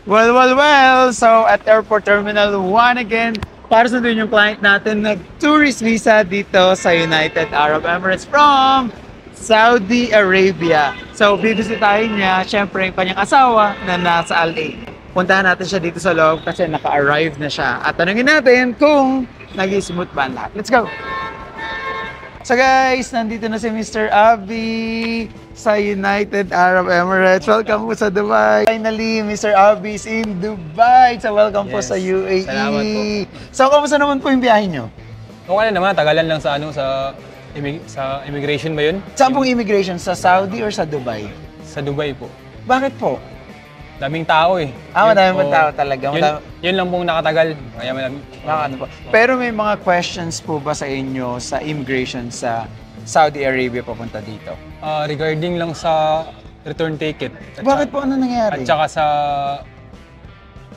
Well. So, at Airport Terminal 1 again, para sa yung client natin nag-tourist visa dito sa United Arab Emirates from Saudi Arabia. So, bibisitahin niya, syempre, yung kanyang asawa na nasa LA. Puntahan natin siya dito sa loob kasi naka-arrive na siya. At tanungin natin kung nag-smooth ba ang lahat. Let's go! So guys, nandito na si Mr. Abby sa United Arab Emirates. Welcome po sa Dubai. Finally, Mr. Abby is in Dubai. So welcome po sa UAE. Salamat po. So kamusta naman po yung biyahe nyo? Okay naman, tagalan lang sa sa immigration ba yun? Saan pong immigration? Sa Saudi or sa Dubai? Sa Dubai po. Bakit po? Daming tao eh. Madami pong tao talaga. Yun lang pong nakatagal. Kaya madami. Ano po. Pero may mga questions po ba sa inyo sa immigration sa Saudi Arabia papunta dito? Regarding lang sa return ticket. Bakit po? Ano nangyari? At saka sa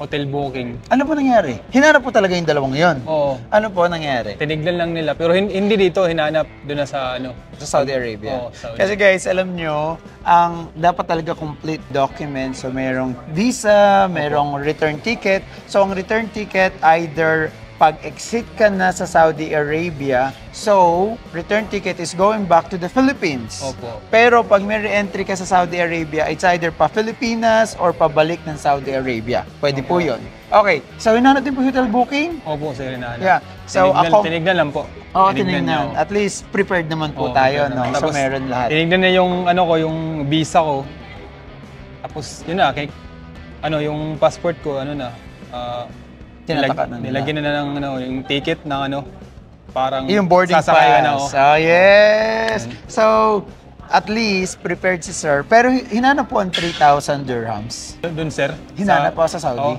hotel booking. Ano po nangyari? Hinanap po talaga yung dalawang yon. Oo. Ano po nangyari? Tinignan lang nila. Pero hindi dito, hinanap doon na sa Sa Saudi Arabia. Oo, Saudi. Kasi guys, alam nyo, ang dapat talaga complete document. So merong visa, merong return ticket. So ang return ticket either pag-exit ka na sa Saudi Arabia, so return ticket is going back to the Philippines. Opo. Pero pag may re-entry ka sa Saudi Arabia, it's either pa Pilipinas or pabalik ng Saudi Arabia. Pwede po yun. Okay, so hinanap din po hotel booking? Opo, sir, hinanap. Yeah. So tinignan lang po. Oo, tinignan. At least prepared naman po tayo, no? So Tapos, meron lahat. Tinignan na yung yung visa ko. Tapos yun na, yung passport ko, Tinatakan na nila. nilagyan na ng yung ticket ng parang Yung boarding sasakay ka na, pass. Oh, yes. So, at least prepared si sir. Pero hinanap po ang 3,000 dirhams. Doon, sir. Hinanap po sa Saudi?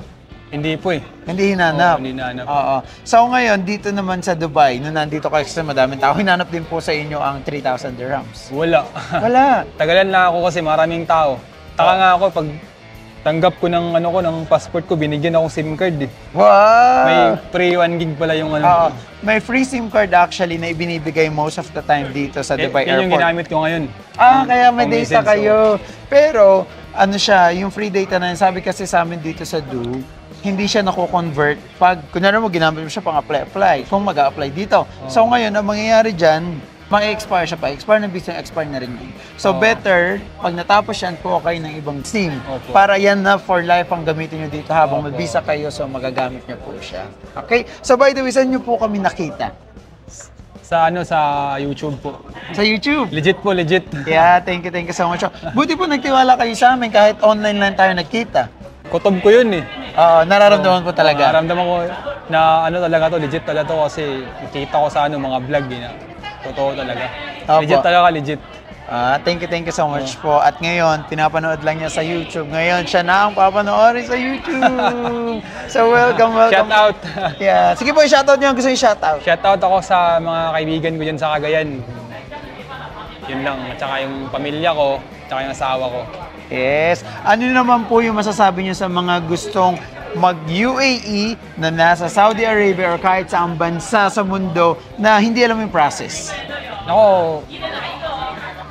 Hindi po eh. Hindi hinanap? Hindi hinanap. Oo. So ngayon, dito naman sa Dubai, nung nandito ka kasi madaming tao, hinanap din po sa inyo ang 3,000 dirhams? Wala. Wala. Tagalan lang ako kasi maraming tao. Taka nga ako pag tanggap ko ng ng passport ko, binigyan akong SIM card eh. Wow! May free 1 gig pala yung May free SIM card actually na ibinibigay most of the time dito sa Dubai Yun Airport. yung ginamit ko ngayon. Kaya may data kayo. Pero, yung free data na yun, sabi kasi sa amin dito sa hindi siya nako-convert pag, kunwari mo, ginamit mo siya pang apply. Kung mag-a-apply dito. So ngayon, ang mangyayari dyan, mag-expire siya pa. Expire ng visa, expire na rin yun. So better, pag natapos yan, po kayo ng ibang SIM. Para yan na for life ang gamitin nyo dito habang may visa kayo, so magagamit nyo po siya. Okay? So by the way, saan nyo po kami nakita? Sa YouTube po. Sa YouTube? Legit po, legit. Yeah, thank you so much. Buti po nagtiwala kayo sa amin kahit online lang tayo nagkita. Kutob ko yun eh. Nararamdaman po talaga. Nararamdaman ko na talaga to, legit talaga to kasi nakita ko sa mga vlog eh na totoo talaga. Legit talaga, legit. Thank you so much po. At ngayon, pinapanood lang niya sa YouTube. Ngayon, siya na ang papanoorin sa YouTube. So, welcome. Shout out. Yeah. Sige po, i-shoutout niyo ang gusto niyo i-shoutout. Shout out ako sa mga kaibigan ko dyan sa Cagayan. Yun lang. At saka yung pamilya ko, at saka yung asawa ko. Yes. Ano naman po yung masasabi niyo sa mga gustong mag-UAE na nasa Saudi Arabia or kahit saang bansa sa mundo na hindi alam yung process? Ako,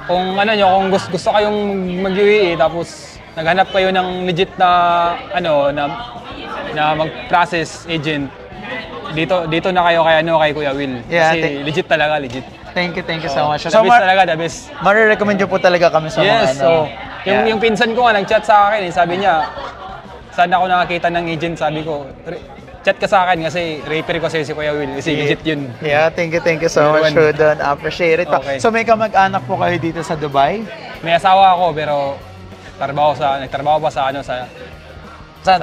kung gusto kayong mag-UAE tapos naghanap kayo ng legit na mag-process agent, dito na kayo kay Kuya Will. Yeah, kasi legit talaga, legit. Thank you so much. The best talaga, the best. Marirecommend nyo po talaga kami sa yes, mga yung pinsan ko nga nag-chat sa akin, sabi niya, saan ako nakakita ng agent, sabi ko, chat ka sa akin kasi raper ko si Kuya Will, kasi legit yun. Yeah, thank you so much, Rodon. Appreciate it. Okay. So may kamag-anak po kayo dito sa Dubai? May asawa ako pero nagtrabaho pa sa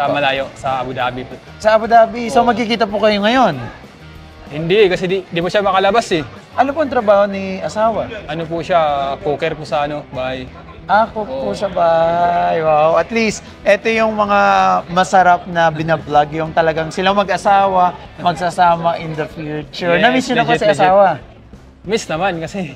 malayo, sa Abu Dhabi. Sa Abu Dhabi. So magkikita po kayo ngayon? Hindi, kasi di mo siya makalabas eh. Ano po ang trabaho ni asawa? Ano po siya, cooker po sa bahay. Cook po sa bahay. Wow. At least, ito yung mga masarap na binablog. Yung talagang sila mag-asawa, magsasama in the future. Yes, Na-miss nyo na po si legit. asawa? Miss naman kasi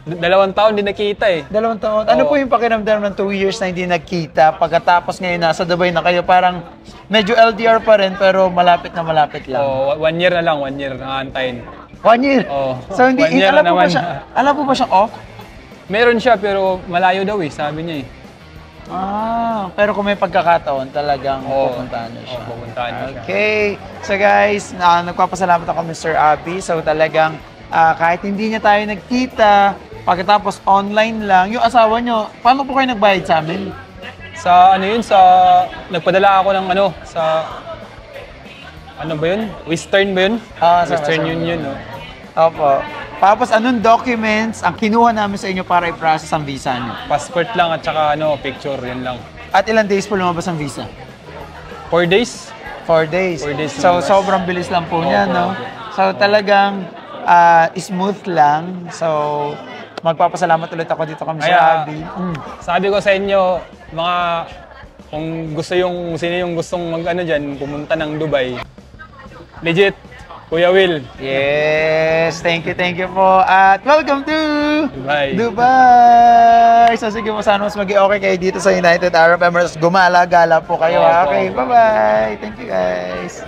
2 taon din nakita eh. 2 taon. Ano po yung pakiramdam ng 2 years na hindi nagkita? Pagkatapos ngayon nasa Dubai na kayo, parang medyo LDR pa rin pero malapit na malapit lang. 1 year na lang, 1 year na antayin. 1 year? So hindi, 1 year alam po naman. ba siya, alam po ba siyang off? Meron siya pero malayo daw eh, sabi niya eh. Pero kung may pagkakataon, talagang Oo. pupuntahan niyo siya. Oo, pupuntahan ko siya. Okay. So guys, nagpapasalamat ako Mr. Abby. So talagang kahit hindi niya tayo nagkita, pagkatapos online lang, yung asawa niyo, paano po kayo nagbayad sa amin? Sa ano yun, nagpadala ako ng sa, ano ba yun? Western ba yun? Western Union, no? Opo. Tapos anong documents ang kinuha namin sa inyo para i-process ang visa niyo? Passport lang at saka picture, yun lang. At ilang days po lumabas ang visa? 4 days? 4 days. 4 days So, lumabas. sobrang bilis lang po niya, Opo. no? So, talagang smooth lang. So, magpapasalamat ulit ako dito kami sa Kaya, Abby. sabi ko sa inyo, kung sino yung gustong dyan, pumunta ng Dubai. Legit, Kuya Will. Yes, thank you po. At welcome to Dubai. Dubai! So sige po, sana mas maging okay kayo dito sa United Arab Emirates. Gumala-gala po kayo. Opo. Okay, bye-bye. Thank you guys.